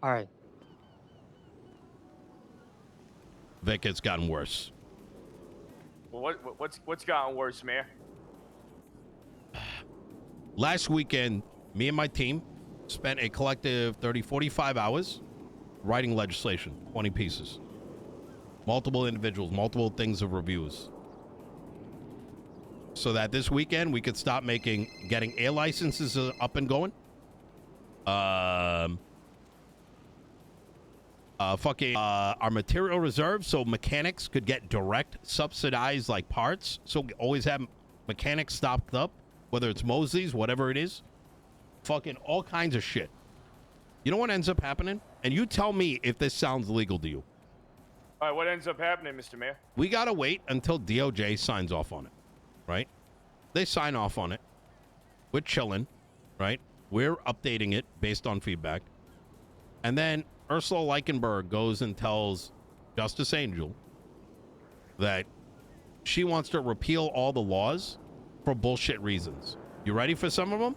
All right. Vic, it's gotten worse. Well, what's gotten worse, Mayor? Last weekend, me and my team spent a collective 30, 45 hours writing legislation, 20 pieces. Multiple individuals, multiple things of reviews. So that this weekend we could stop getting air licenses up and going. Our material reserve, so mechanics could get direct subsidized like parts. So we always have mechanics stocked up, whether it's Mosley's, whatever it is. Fucking all kinds of shit. You know what ends up happening? And you tell me if this sounds legal to you. All right, what ends up happening, Mr. Mayor? We gotta wait until DOJ signs off on it, right? They sign off on it. We're chilling, right? We're updating it based on feedback. And then Ursula Leichenberg goes and tells Justice Angel that she wants to repeal all the laws for bullshit reasons. You ready for some of them?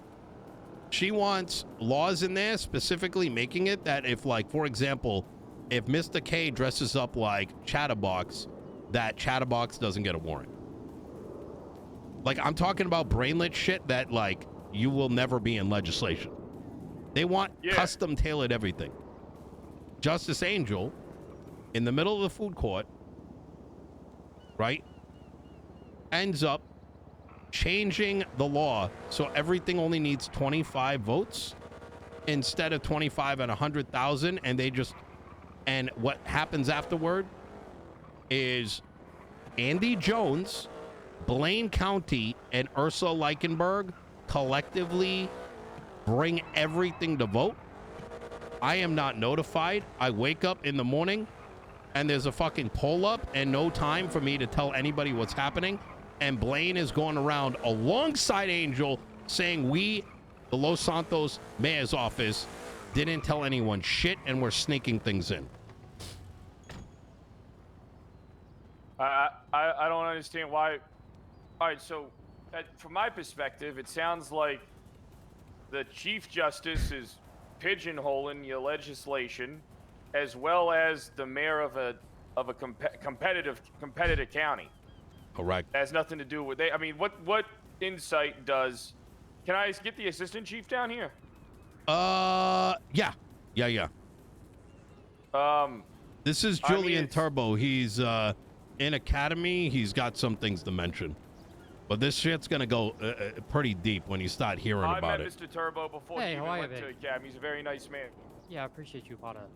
She wants laws in there specifically making it that if, like, for example, if Mr. K dresses up like Chatterbox, that Chatterbox doesn't get a warrant. Like, I'm talking about brainlet shit that, like, you will never be in legislation. They want custom tailored everything. Justice Angel, in the middle of the food court, right, ends up changing the law so everything only needs 25 votes instead of 25 and 100,000, and what happens afterward is Andy Jones, Blaine County, and Ursula Leichenberg collectively bring everything to vote. I am not notified. I wake up in the morning and there's a fucking poll up and no time for me to tell anybody what's happening. And Blaine is going around alongside Angel saying we, the Los Santos mayor's office, didn't tell anyone shit and we're sneaking things in. I don't understand why. All right, so from my perspective, it sounds like the Chief Justice is pigeonholing your legislation, as well as the mayor of a competitive county. Correct. It has nothing to do with I mean, what insight does? Can I get the assistant chief down here? Yeah. This is Julian Turbo. He's in Academy. He's got some things to mention, but this shit's gonna go pretty deep when you start hearing about it. I met Mr. Turbo before he even went to Academy. He's a very nice man. Yeah, I appreciate you, Potter.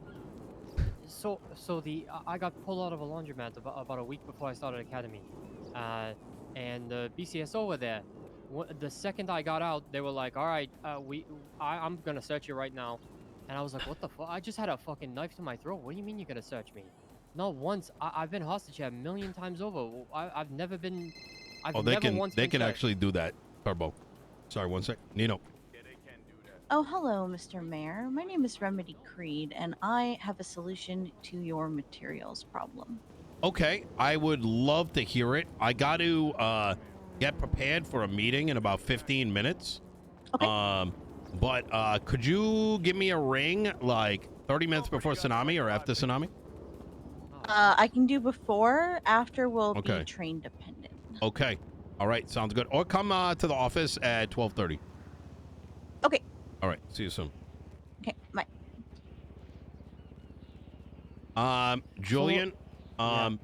So I got pulled out of a laundromat about a week before I started Academy, and the BCSO were there. The second I got out, they were like, "All right, I'm gonna search you right now," and I was like, "What the fuck? I just had a fucking knife to my throat. What do you mean you're gonna search me?" Not once. I've been hostage here a million times over. I've never been. They can actually do that, Turbo. Sorry, one sec, Nino. Oh, hello, Mr. Mayor. My name is Remedy Creed, and I have a solution to your materials problem. Okay, I would love to hear it. I got to get prepared for a meeting in about 15 minutes. Okay. But could you give me a ring like 30 minutes before Tsunami or after Tsunami? I can do before. After will be train dependent. Okay. All right, sounds good. Or come to the office at 12:30. Okay. All right, see you soon. Okay, bye. Julian,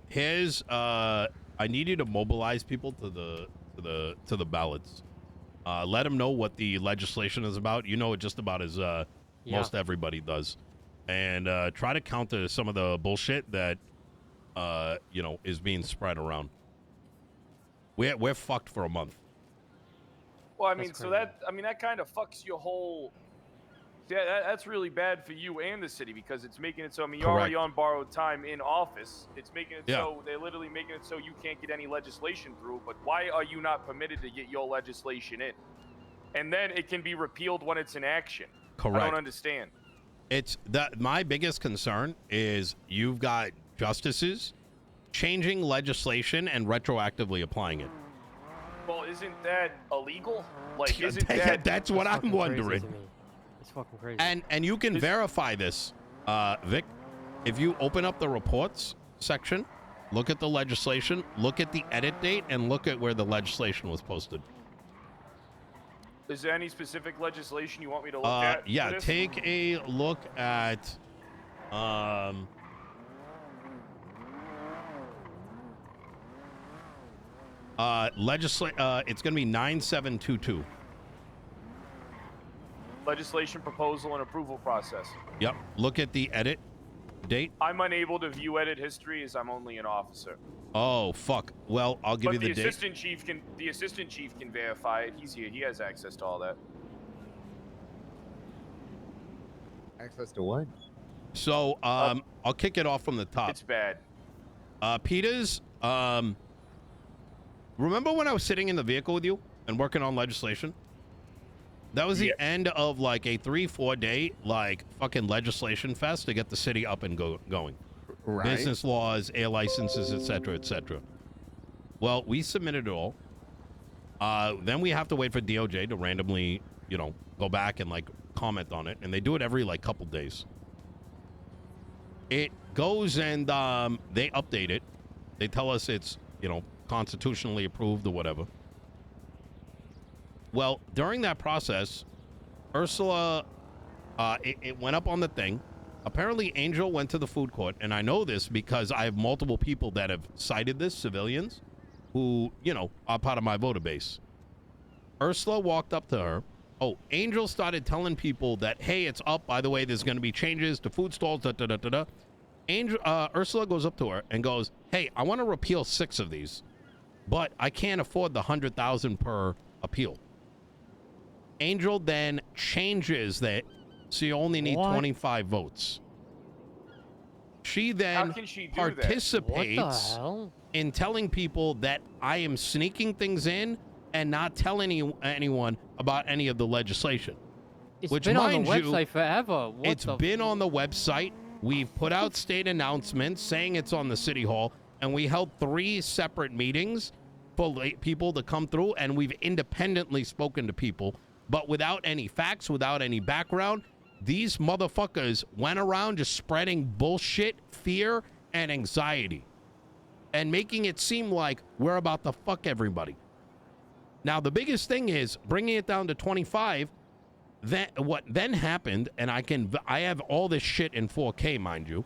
here's I need you to mobilize people to the ballots. Let them know what the legislation is about. You know it just about as most everybody does, and try to counter some of the bullshit that is being spread around. We're fucked for a month. Well, I mean, that kind of fucks your whole. Yeah, that's really bad for you and the city because it's making it so. I mean, you're already on borrowed time in office. It's making it so they're literally making it so you can't get any legislation through. But why are you not permitted to get your legislation in? And then it can be repealed when it's in action. Correct. I don't understand. It's that my biggest concern is you've got justices changing legislation and retroactively applying it. Well, isn't that illegal? Like, isn't that? That's what I'm wondering. It's fucking crazy. And you can verify this. Vic, if you open up the reports section, look at the legislation, look at the edit date, and look at where the legislation was posted. Is there any specific legislation you want me to look at? Yeah, take a look at it's going to be 9722. Legislation proposal and approval process. Yep. Look at the edit date. I'm unable to view edit history as I'm only an officer. Oh fuck. Well, I'll give you the date. The assistant chief can verify it. He's here. He has access to all that. Access to what? So, I'll kick it off from the top. It's bad. Peters, remember when I was sitting in the vehicle with you and working on legislation? That was the end of like a 3-4 day like fucking legislation fest to get the city up and going. Right. Business laws, air licenses, etc., etc. Well, we submitted it all. Then we have to wait for DOJ to randomly, you know, go back and like comment on it, and they do it every like couple days. It goes and they update it. They tell us it's, you know, constitutionally approved or whatever. Well, during that process, Ursula, it went up on the thing. Apparently, Angel went to the food court, and I know this because I have multiple people that have cited this, civilians, who, you know, are part of my voter base. Ursula walked up to her. Oh, Angel started telling people that, hey, it's up. By the way, there's going to be changes to food stalls, da-da-da-da-da. Ursula goes up to her and goes, hey, I want to repeal 6 of these, but I can't afford the $100,000 per appeal. Angel then changes that, so you only need 25 votes. She then participates in telling people that I am sneaking things in and not telling anyone about any of the legislation. It's been on the website forever. It's been on the website. We've put out state announcements saying it's on the city hall, and we held 3 separate meetings for people to come through, and we've independently spoken to people, but without any facts, without any background. These motherfuckers went around just spreading bullshit, fear, and anxiety, and making it seem like we're about to fuck everybody. Now, the biggest thing is bringing it down to 25. What then happened, and I have all this shit in 4K, mind you,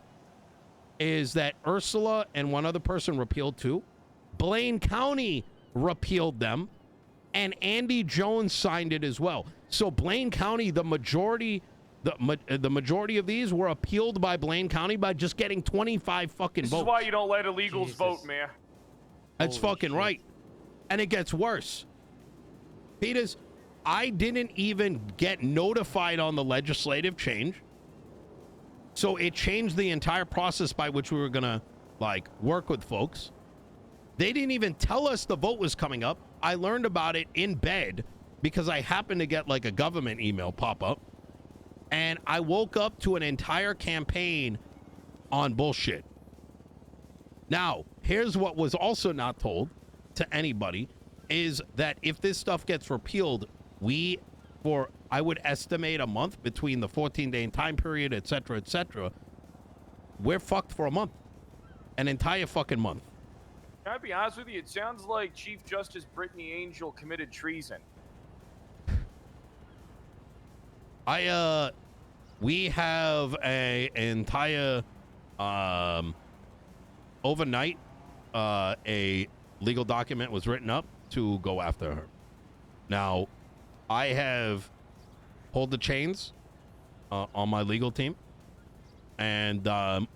is that Ursula and one other person repealed too. Blaine County repealed them, and Andy Jones signed it as well. So Blaine County, the majority of these were appealed by Blaine County by just getting 25 fucking votes. This is why you don't let illegals vote, man. That's fucking right. And it gets worse. Peters, I didn't even get notified on the legislative change. So it changed the entire process by which we were going to, like, work with folks. They didn't even tell us the vote was coming up. I learned about it in bed because I happened to get, like, a government email pop up. And I woke up to an entire campaign on bullshit. Now, here's what was also not told to anybody, is that if this stuff gets repealed, I would estimate a month between the 14-day time period, et cetera, we're fucked for a month. An entire fucking month. Can I be honest with you? It sounds like Chief Justice Brittany Angel committed treason. We have an entire, overnight, a legal document was written up to go after her. Now, I have pulled the chains on my legal team, and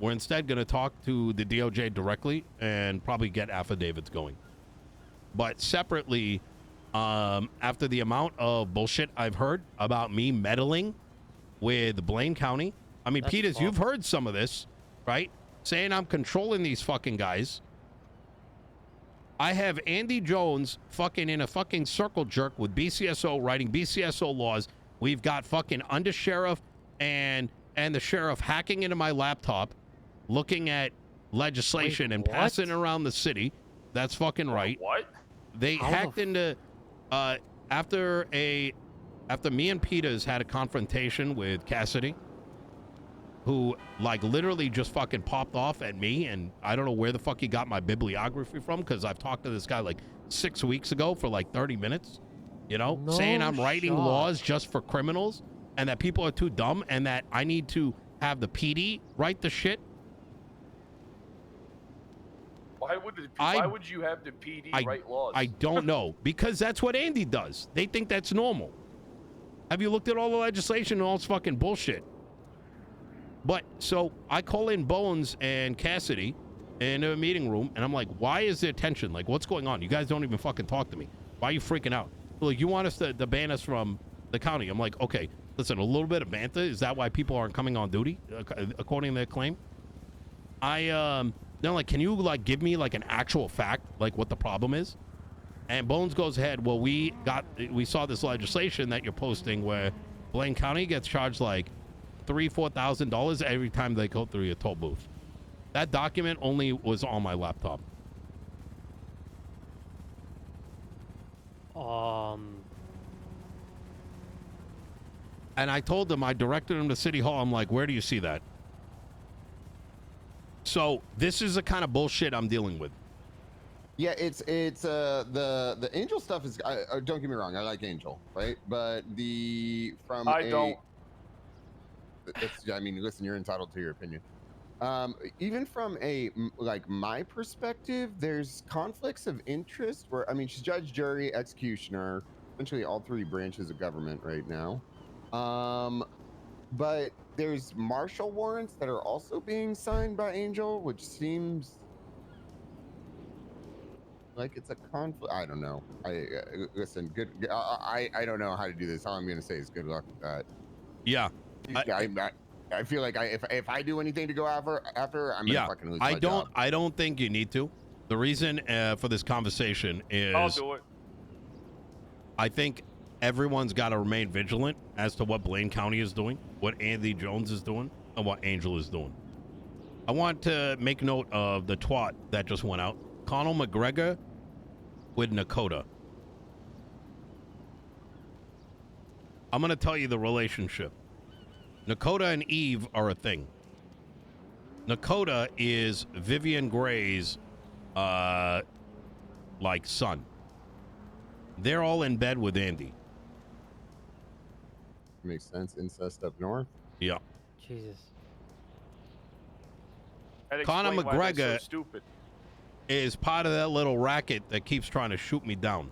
we're instead going to talk to the DOJ directly and probably get affidavits going. But separately, after the amount of bullshit I've heard about me meddling with Blaine County, I mean, Peters, you've heard some of this, right? Saying I'm controlling these fucking guys. I have Andy Jones fucking in a fucking circle jerk with BCSO writing BCSO laws. We've got fucking undersheriff and the sheriff hacking into my laptop, looking at legislation and passing it around the city. That's fucking right. What? They hacked into after me and Peters had a confrontation with Cassidy. who like literally just fucking popped off at me, and I don't know where the fuck he got my bibliography from, because I've talked to this guy like 6 weeks ago for like 30 minutes, you know, saying I'm writing laws just for criminals and that people are too dumb and that I need to have the PD write the shit. Why would you have the PD write laws? I don't know, because that's what Andy does. They think that's normal. Have you looked at all the legislation and all this fucking bullshit? But so I call in Bones and Cassidy in a meeting room, and I'm like, why is there tension? Like, what's going on? You guys don't even fucking talk to me. Why are you freaking out? Like, you want us to ban us from the county? I'm like, okay, listen, a little bit of banter. Is that why people aren't coming on duty, according to their claim? They're like, can you like give me like an actual fact, like what the problem is? And Bones goes ahead, well, we saw this legislation that you're posting where Blaine County gets charged like $3,000-$4,000 every time they go through your toll booth. That document only was on my laptop. And I told them, I directed him to City Hall. I'm like, where do you see that? So this is the kind of bullshit I'm dealing with. Yeah, it's the Angel stuff is. Don't get me wrong, I like Angel, right? But I mean, listen, you're entitled to your opinion. Even from my perspective, there's conflicts of interest where, I mean, she's judge, jury, executioner, essentially all three branches of government right now. But there's martial warrants that are also being signed by Angel, which seems like it's a conflict. I don't know. Listen, good. I don't know how to do this. All I'm gonna say is good luck with that. Yeah. I feel like if I do anything to go after, I'm gonna fucking lose my job. I don't think you need to. The reason for this conversation is I'll do it. I think everyone's got to remain vigilant as to what Blaine County is doing, what Andy Jones is doing, and what Angel is doing. I want to make note of the twat that just went out. Conor McGregor with Nakota. I'm going to tell you the relationship. Nakota and Eve are a thing. Nakota is Vivian Gray's son. They're all in bed with Andy. Makes sense. Incest up north. Yeah. Jesus. Conor McGregor so stupid. is part of that little racket that keeps trying to shoot me down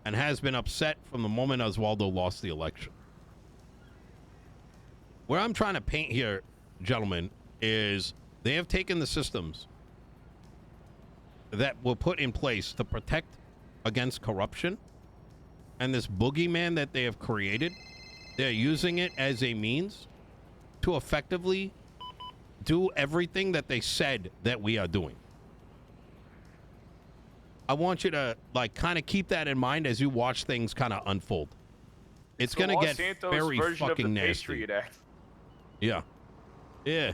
and has been upset from the moment Oswaldo lost the election. Where I'm trying to paint here, gentlemen, is they have taken the systems that were put in place to protect against corruption, and this boogeyman that they have created, they're using it as a means to effectively do everything that they said that we are doing. I want you to like kind of keep that in mind as you watch things kind of unfold. It's going to get very fucking nasty. Yeah. Yeah.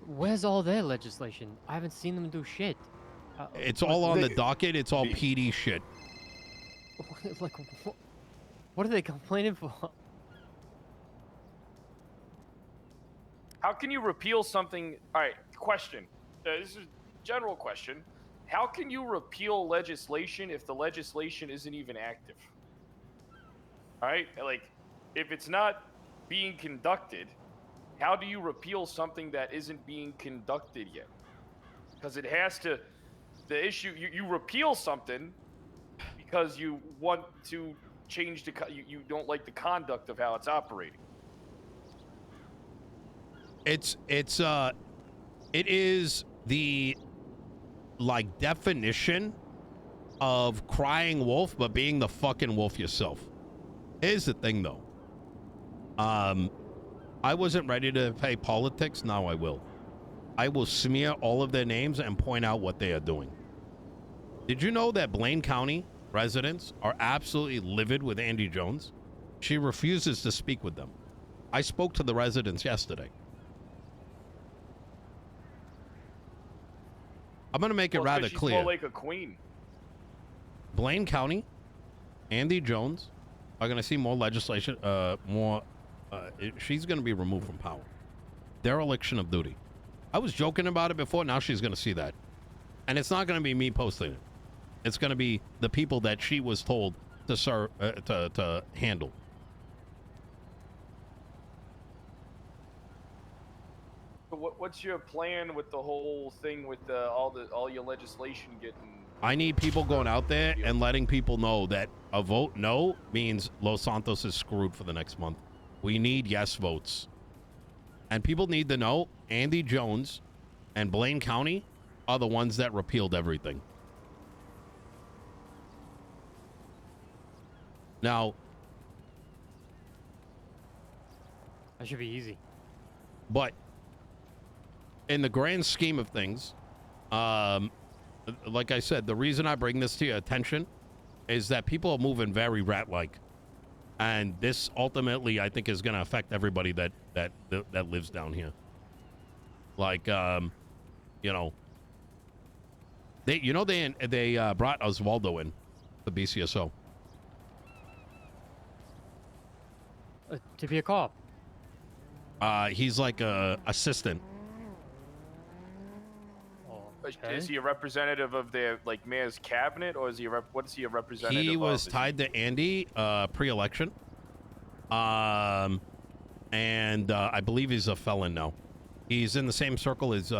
Where's all their legislation? I haven't seen them do shit. It's all on the docket. It's all PD shit. Like, what are they complaining for? How can you repeal something? All right, question. This is a general question. How can you repeal legislation if the legislation isn't even active? All right, like, if it's not being conducted, how do you repeal something that isn't being conducted yet? Because it has to, the issue, you repeal something because you want to change you don't like the conduct of how it's operating. It is the like definition of crying wolf, but being the fucking wolf yourself. Here's the thing though. I wasn't ready to play politics. Now I will. I will smear all of their names and point out what they are doing. Did you know that Blaine County residents are absolutely livid with Andy Jones? She refuses to speak with them. I spoke to the residents yesterday. I'm going to make it rather she's clear. More like a queen. Blaine County, Andy Jones are going to see more legislation, she's going to be removed from power. dereliction of duty. I was joking about it before. Now she's going to see that. And it's not going to be me posting it. It's going to be the people that she was told to to handle. What's your plan with the whole thing with all your legislation getting? I need people going out there and letting people know that a vote no means Los Santos is screwed for the next month. We need yes votes. And people need to know Andy Jones and Blaine County are the ones that repealed everything. Now, That should be easy. but in the grand scheme of things, like I said, the reason I bring this to your attention is that people are moving very rat-like. And this ultimately, I think, is going to affect everybody that lives down here. Like, you know, they brought Osvaldo in, the BCSO. To be a cop. He's like a assistant. Okay. Is he a representative of their mayor's cabinet, or is he what is he a representative of? He was tied to Andy pre-election. And I believe he's a felon now. He's in the same circle as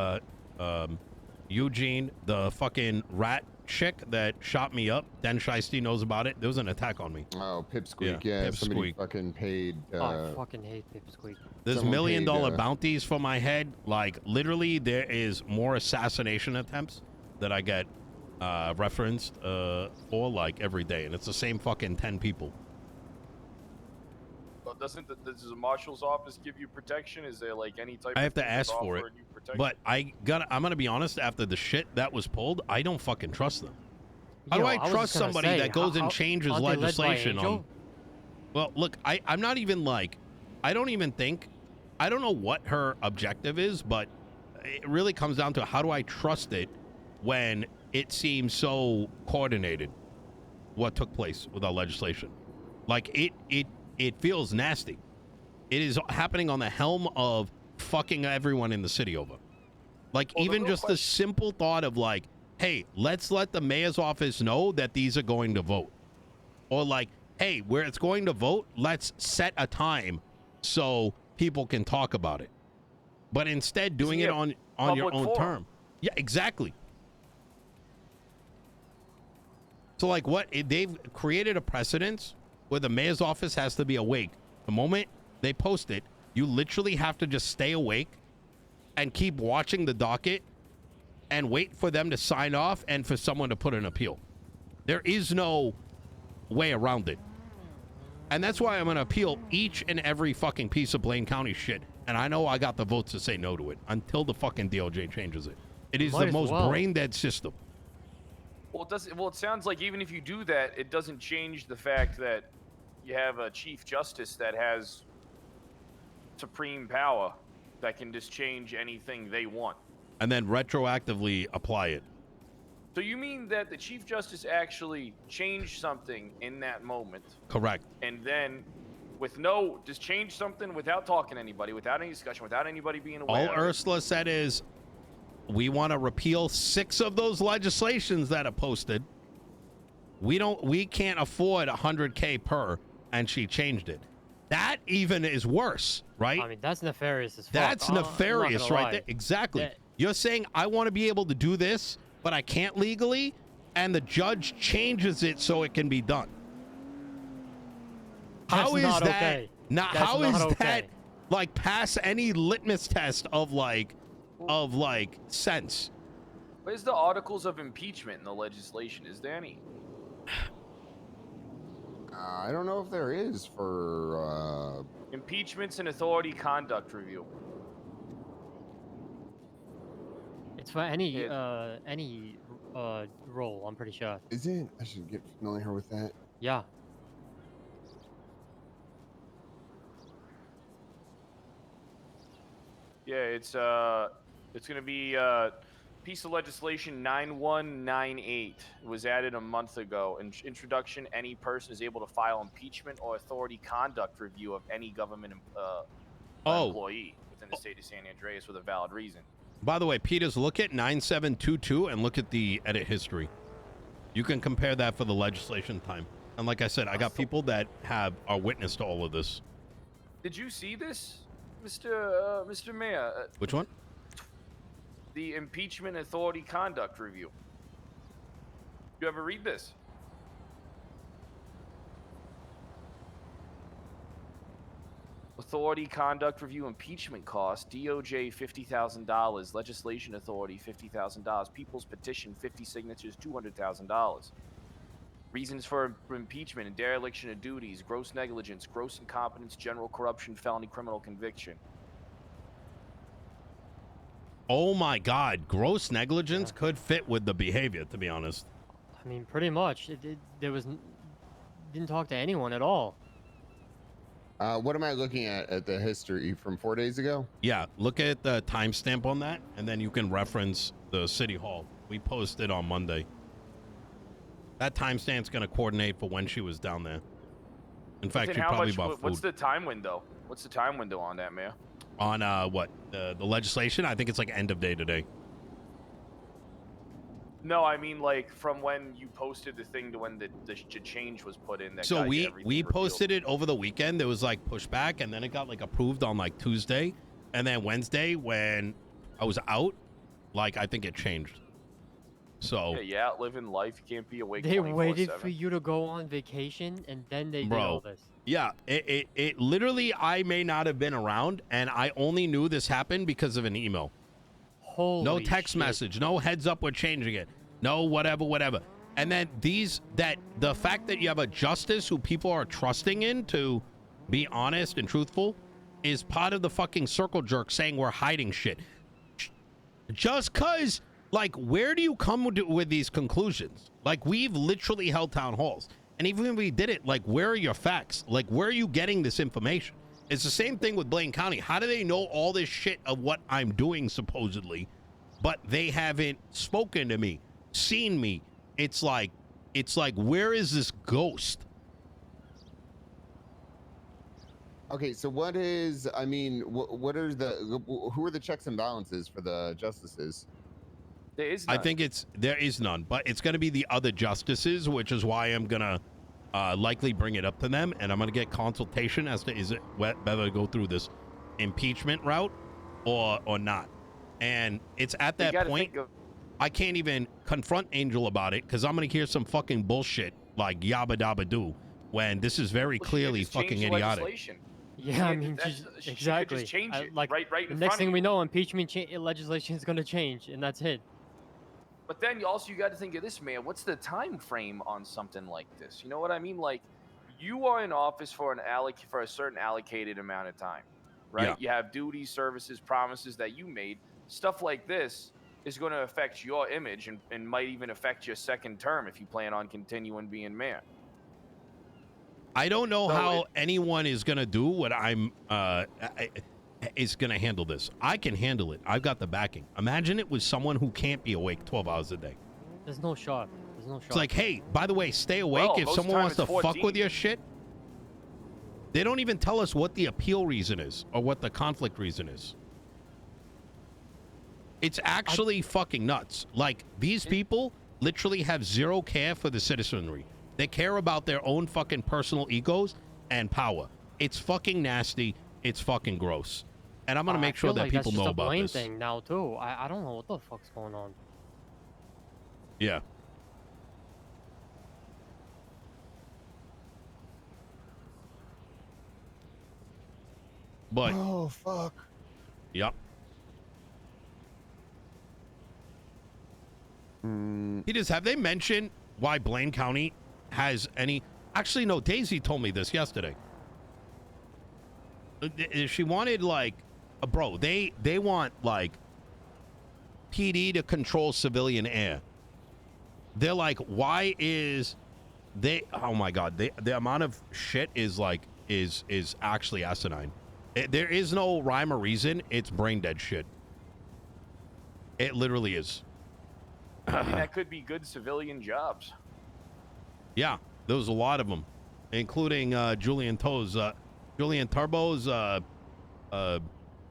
Eugene, the fucking rat chick that shot me up. Den Shiesty knows about it. There was an attack on me. Oh, Pipsqueak. Yeah, somebody Pipsqueak. fucking paid. I fucking hate Pipsqueak. There's $1 million bounties for my head. Like, literally, there is more assassination attempts that I get referenced for, like, every day. And it's the same fucking 10 people. Well, does the marshal's office give you protection? Is there, any type I have of to ask for it. But I'm going to be honest, after the shit that was pulled, I don't fucking trust them. How do I trust somebody that goes and changes legislation on... Well, look, I'm not even like... I don't know what her objective is, but it really comes down to how do I trust it when it seems so coordinated, what took place with our legislation. Like, it feels nasty. It is happening on the helm of fucking everyone in the city over. Like, even just the simple thought of, like, hey, let's let the mayor's office know that these are going to vote. Or, like, hey, where it's going to vote, let's set a time so people can talk about it. But instead, doing it on your own term. Yeah, exactly. So, like, they've created a precedence where the mayor's office has to be awake. The moment they post it, you literally have to just stay awake and keep watching the docket and wait for them to sign off and for someone to put an appeal. There is no way around it. And that's why I'm going to appeal each and every fucking piece of Blaine County shit. And I know I got the votes to say no to it until the fucking DOJ changes it. It is the most brain-dead system. Well, it sounds like even if you do that, it doesn't change the fact that you have a chief justice that has supreme power that can just change anything they want. And then retroactively apply it. So you mean that the chief justice actually changed something in that moment? Correct. And then just change something without talking to anybody, without any discussion, without anybody being aware. All Ursula said is, we want to repeal 6 of those legislations that are posted. We can't afford $100K per, and she changed it. That even is worse, right? I mean, that's nefarious as fuck. That's nefarious right there. Exactly. You're saying, I want to be able to do this, but I can't legally, and the judge changes it so it can be done. How is that? Okay. How is that like pass any litmus test of like sense? Where's the articles of impeachment in the legislation? Is there any? I don't know if there is for impeachments and authority conduct review. It's for any role, I'm pretty sure. Is it? I should get familiar with that. Yeah. Yeah, it's gonna be piece of legislation 9198. It was added a month ago. Introduction: any person is able to file impeachment or authority conduct review of any government employee. within the state of San Andreas with a valid reason. By the way, Peters, look at 9722 and look at the edit history. You can compare that for the legislation time. And like I said, I got people that are witness to all of this. Did you see this, Mr. Mayor? Which one? The Impeachment Authority Conduct Review. You ever read this? Authority Conduct Review impeachment cost, DOJ $50,000, Legislation Authority $50,000, People's Petition 50 signatures $200,000. Reasons for impeachment and dereliction of duties, gross negligence, gross incompetence, general corruption, felony criminal conviction. Oh my God, gross negligence could fit with the behavior, to be honest. I mean, pretty much. Didn't talk to anyone at all. What am I looking at the history from 4 days ago? Yeah, look at the timestamp on that, and then you can reference the city hall. We posted on Monday. That timestamp's going to coordinate for when she was down there. In fact, she probably bought food. What's the time window? What's the time window on that, Mayor? On what? The legislation? I think it's like end of day today. No, I mean like from when you posted the thing to when the change was put in. That so we posted it over the weekend. There was like pushback, and then it got like approved on like Tuesday, and then Wednesday when I was out, like I think it changed. So yeah, living life. You can't be awake. They waited for you to go on vacation, and then they did all this. Yeah, it literally, I may not have been around, and I only knew this happened because of an email. Holy text message, no heads up we're changing it, no whatever. And then the fact that you have a justice who people are trusting in to be honest and truthful is part of the fucking circle jerk saying we're hiding shit. Just cause, like, where do you come with these conclusions? Like, we've literally held town halls. And even when we did it, like, where are your facts? Like, where are you getting this information? It's the same thing with Blaine County. How do they know all this shit of what I'm doing, supposedly, but they haven't spoken to me, seen me? It's like, where is this ghost? Okay, so what is, I mean, who are the checks and balances for the justices? There is none. I think there is none, but it's going to be the other justices, which is why I'm going to likely bring it up to them, and I'm going to get consultation as to whether to go through this impeachment route or not. And it's at that point I can't even confront Angel about it because I'm going to hear some fucking bullshit like yabba dabba doo when this is very clearly fucking idiotic. Yeah, I mean, exactly. Just change it, like right the next thing we know, impeachment legislation is going to change, and that's it. But then you got to think of this, man. What's the time frame on something like this? You know what I mean? Like, you are in office for a certain allocated amount of time, right? Yeah. You have duties, services, promises that you made. Stuff like this is going to affect your image and might even affect your second term if you plan on continuing being mayor. I don't know how anyone is going to do what I'm is going to handle this. I can handle it. I've got the backing. Imagine it was someone who can't be awake 12 hours a day. There's no shot. It's like, hey, by the way, stay awake. If someone wants to fuck with your shit, they don't even tell us what the appeal reason is or what the conflict reason is. It's actually fucking nuts. Like, these people literally have zero care for the citizenry. They care about their own fucking personal egos and power. It's fucking nasty. It's fucking gross. And I'm going to make sure that people know about this. Thing now, too. I don't know what the fuck's going on. Yeah. But. Oh, fuck. Yep. Peters, have they mentioned why Blaine County has any... Actually, no, Daisy told me this yesterday. She wanted, like... Bro, they want, like, PD to control civilian air. They're like, why is... Oh, my God. The amount of shit is, like, is actually asinine. There is no rhyme or reason. It's brain dead shit. It literally is. I mean, that could be good civilian jobs. Yeah, there was a lot of them, including Julian Turbo's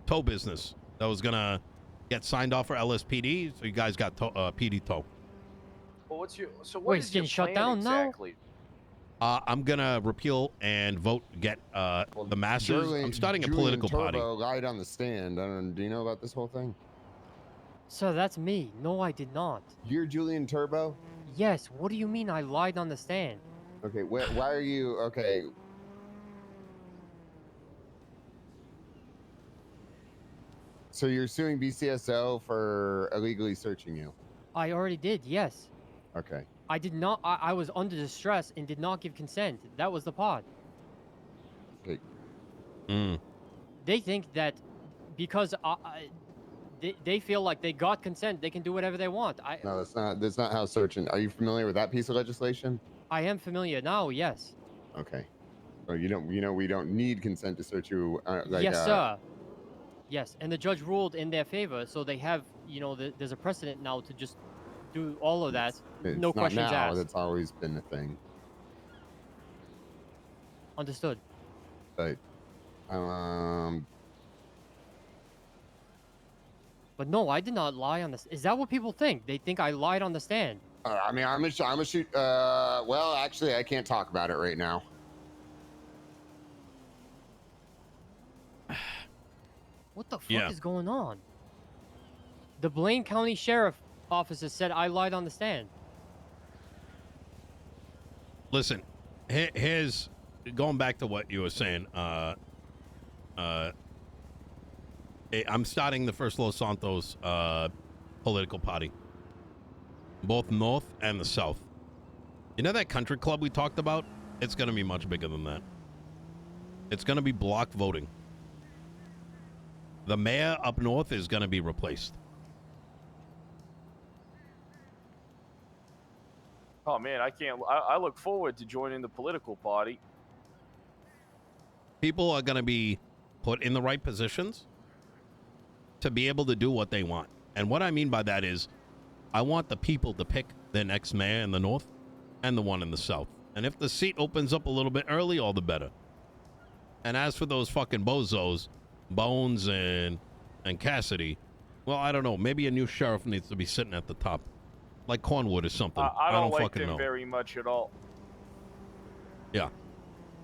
tow business that was gonna get signed off for LSPD. So you guys got PD tow. Well, what's your so what Wait, is it's your getting shut plan down now? exactly? I'm gonna repeal and vote, get the masses. I'm starting a Julian political party. Turbo lied on the stand. Do you know about this whole thing? Sir, that's me. No, I did not. You're Julian Turbo? Yes, what do you mean I lied on the stand? Okay, why are you... Okay. So you're suing BCSO for illegally searching you? I already did, yes. Okay. I did not. I was under distress and did not give consent. That was the part. Okay. They think that because they feel like they got consent, they can do whatever they want. No, that's not how searching... Are you familiar with that piece of legislation? I am familiar now, yes. Okay. So we don't need consent to search you. Yes, sir. Yes, and the judge ruled in their favor, so they have, there's a precedent now to just do all of that, no questions asked. That's always been the thing. Understood. But, But no, I did not lie on this. Is that what people think? They think I lied on the stand. I mean, I'm gonna shoot. Well, actually, I can't talk about it right now. What the fuck is going on? The Blaine County Sheriff officer said I lied on the stand. Listen, here's going back to what you were saying. I'm starting the first Los Santos political party, both north and the south. You know that country club we talked about? It's going to be much bigger than that. It's going to be block voting. The mayor up north is going to be replaced. Oh man, I look forward to joining the political party. People are going to be put in the right positions to be able to do what they want. And what I mean by that is I want the people to pick their next mayor in the north and the one in the south. And if the seat opens up a little bit early, all the better. And as for those fucking bozos, Bones and Cassidy, well, I don't know. Maybe a new sheriff needs to be sitting at the top, like Cornwood or something. I don't like fucking them know. very much at all. Yeah,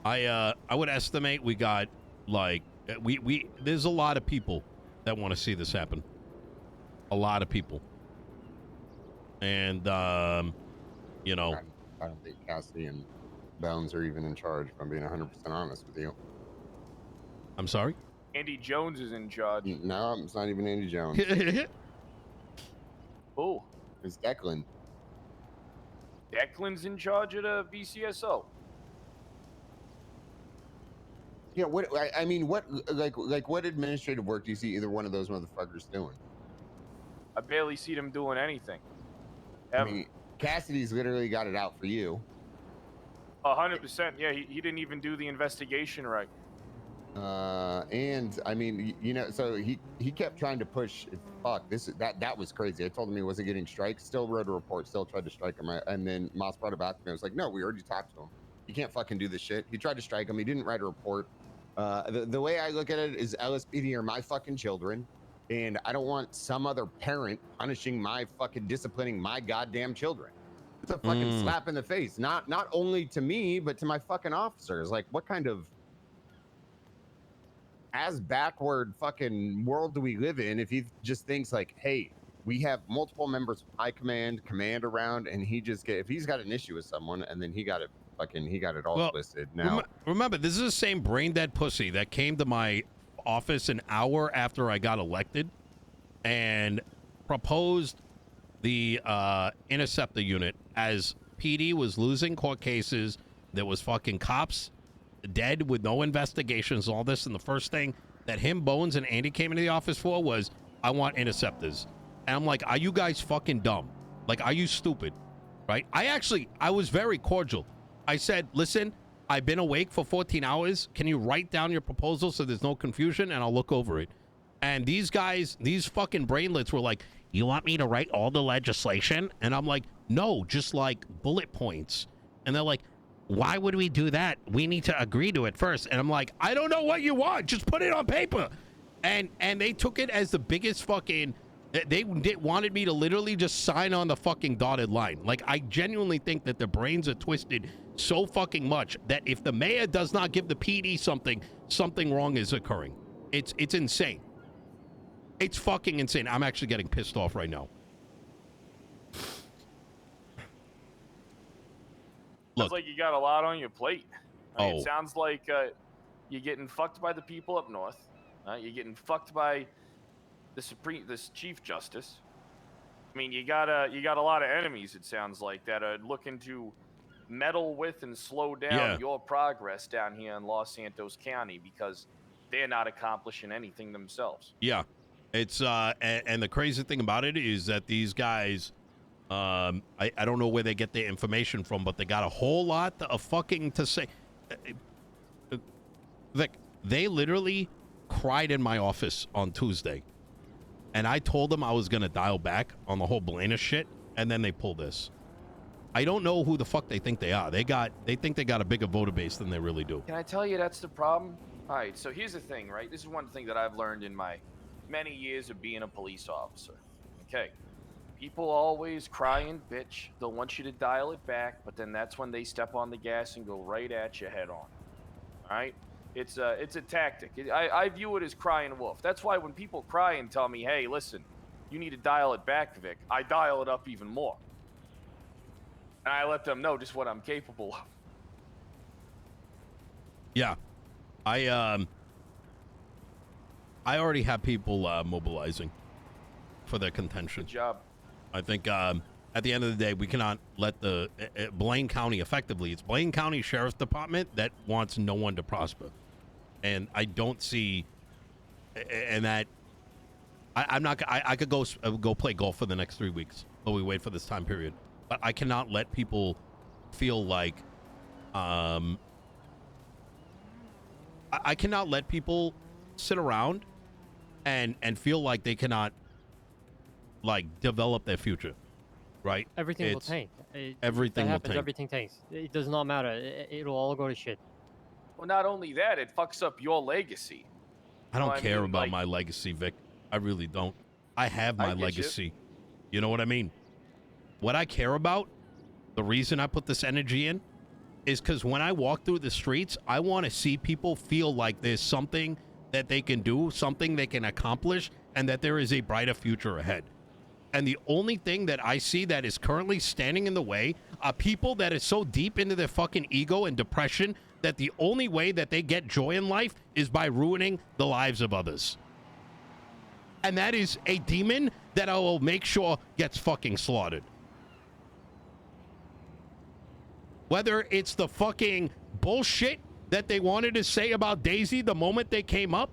I would estimate we got like we there's a lot of people that want to see this happen. A lot of people, and you know, I don't think Cassidy and Bones are even in charge. If I'm being 100% honest with you. I'm sorry. Andy Jones is in charge. No, it's not even Andy Jones. Oh, It's Declan. Declan's in charge of the BCSO. Yeah, I mean, what administrative work do you see either one of those motherfuckers doing? I barely see them doing anything. I mean, Cassidy's literally got it out for you. 100%. Yeah, he didn't even do the investigation right. And I mean, so he kept trying to push. Fuck that was crazy. I told him he wasn't getting strikes. Still wrote a report. Still tried to strike him. And then Moss brought it back to me. I was like, no, we already talked to him. You can't fucking do this shit. He tried to strike him. He didn't write a report. The way I look at it is LSPD are my fucking children, and I don't want some other parent punishing disciplining my goddamn children. It's a fucking slap in the face. Not only to me, but to my fucking officers. Like, what kind of as backward fucking world do we live in if he just thinks like, hey, we have multiple members of high command around, and if he's got an issue with someone, and then he got it all listed. Now remember, this is the same brain dead pussy that came to my office an hour after I got elected and proposed the interceptor unit as PD was losing court cases. There was fucking cops dead with no investigations, all this, and the first thing that him, Bones, and Andy came into the office for was, I want interceptors. And I'm like, are you guys fucking dumb? Like, are you stupid? Right? I was very cordial. I said, listen, I've been awake for 14 hours. Can you write down your proposal so there's no confusion, and I'll look over it? And these guys, these fucking brainlets were like, you want me to write all the legislation? And I'm like, no, just like bullet points. And they're like, why would we do that? We need to agree to it first. And I'm like, I don't know what you want. Just put it on paper. And they took it as the biggest fucking... They wanted me to literally just sign on the fucking dotted line. Like, I genuinely think that their brains are twisted so fucking much that if the mayor does not give the PD something wrong is occurring. It's insane. It's fucking insane. I'm actually getting pissed off right now. Sounds like you got a lot on your plate. I mean, it sounds like you're getting fucked by the people up north. You're getting fucked by this Chief Justice. I mean, you got a lot of enemies. It sounds like that are looking to meddle with and slow down your progress down here in Los Santos County because they're not accomplishing anything themselves. Yeah, it's and the crazy thing about it is that these guys, I don't know where they get their information from, but they got a whole lot of fucking to say. Like, they literally cried in my office on Tuesday, and I told them I was gonna dial back on the whole Blanus shit, and then they pull this. I don't know who the fuck they think they are. They think they got a bigger voter base than they really do. Can I tell you that's the problem? All right, so here's the thing, right? This is one thing that I've learned in my many years of being a police officer. Okay, people always cry and bitch. They'll want you to dial it back, but then that's when they step on the gas and go right at you head on. All right? It's a tactic. I view it as crying wolf. That's why when people cry and tell me, hey, listen, you need to dial it back, Vic, I dial it up even more. And I let them know just what I'm capable of. Yeah. I already have people mobilizing for their contention. Good job. I think at the end of the day, we cannot let the Blaine County, effectively, it's Blaine County Sheriff's Department that wants no one to prosper. And I don't see, and that, I'm not, I could go play golf for the next 3 weeks while we wait for this time period. But I cannot let people feel like, I cannot let people sit around and feel like they cannot, like, develop their future, right? Everything will tank. Everything will tank. Everything tanks. It does not matter. It'll all go to shit. Well, not only that, it fucks up your legacy. I don't care about my legacy, Vic. I really don't. I have my legacy. You know what I mean? What I care about, the reason I put this energy in, is because when I walk through the streets, I want to see people feel like there's something that they can do, something they can accomplish, and that there is a brighter future ahead. And the only thing that I see that is currently standing in the way are people that are so deep into their fucking ego and depression that the only way that they get joy in life is by ruining the lives of others. And that is a demon that I will make sure gets fucking slaughtered. Whether it's the fucking bullshit that they wanted to say about Daisy the moment they came up,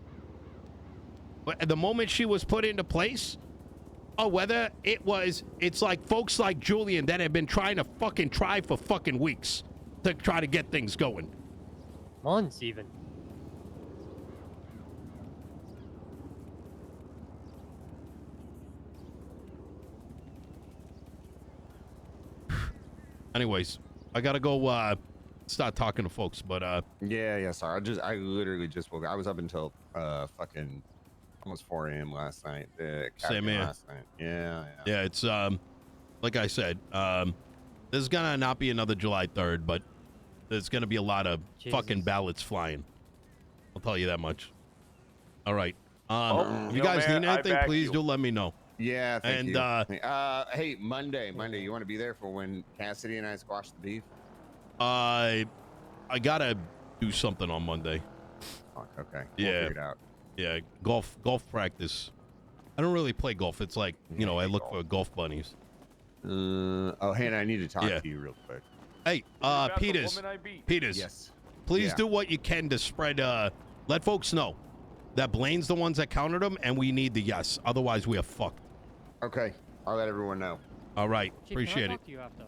the moment she was put into place, or whether it's like folks like Julian that have been trying to fucking try for fucking weeks to try to get things going. Months even. Anyways, I gotta go start talking to folks, but yeah, sorry. I literally just woke up. I was up until fucking almost 4 a.m. last night. Same here. Last night. Yeah. It's like I said, there's gonna not be another July 3rd, but there's gonna be a lot of fucking ballots flying. I'll tell you that much. All right. If you guys need anything, please do let me know. Yeah, thank you. Hey, Monday, you want to be there for when Cassidy and I squash the beef? I gotta do something on Monday. Fuck, okay. Yeah. We'll figure it out. Yeah, golf practice. I don't really play golf. It's like, I look for golf bunnies. Oh, Hanna, I need to talk to you real quick. Hey, Peters. Yes. Please do what you can to spread, let folks know that Blaine's the ones that countered them, and we need the yes. Otherwise, we are fucked. Okay. I'll let everyone know. All right. Chief, appreciate can I it. talk to you after?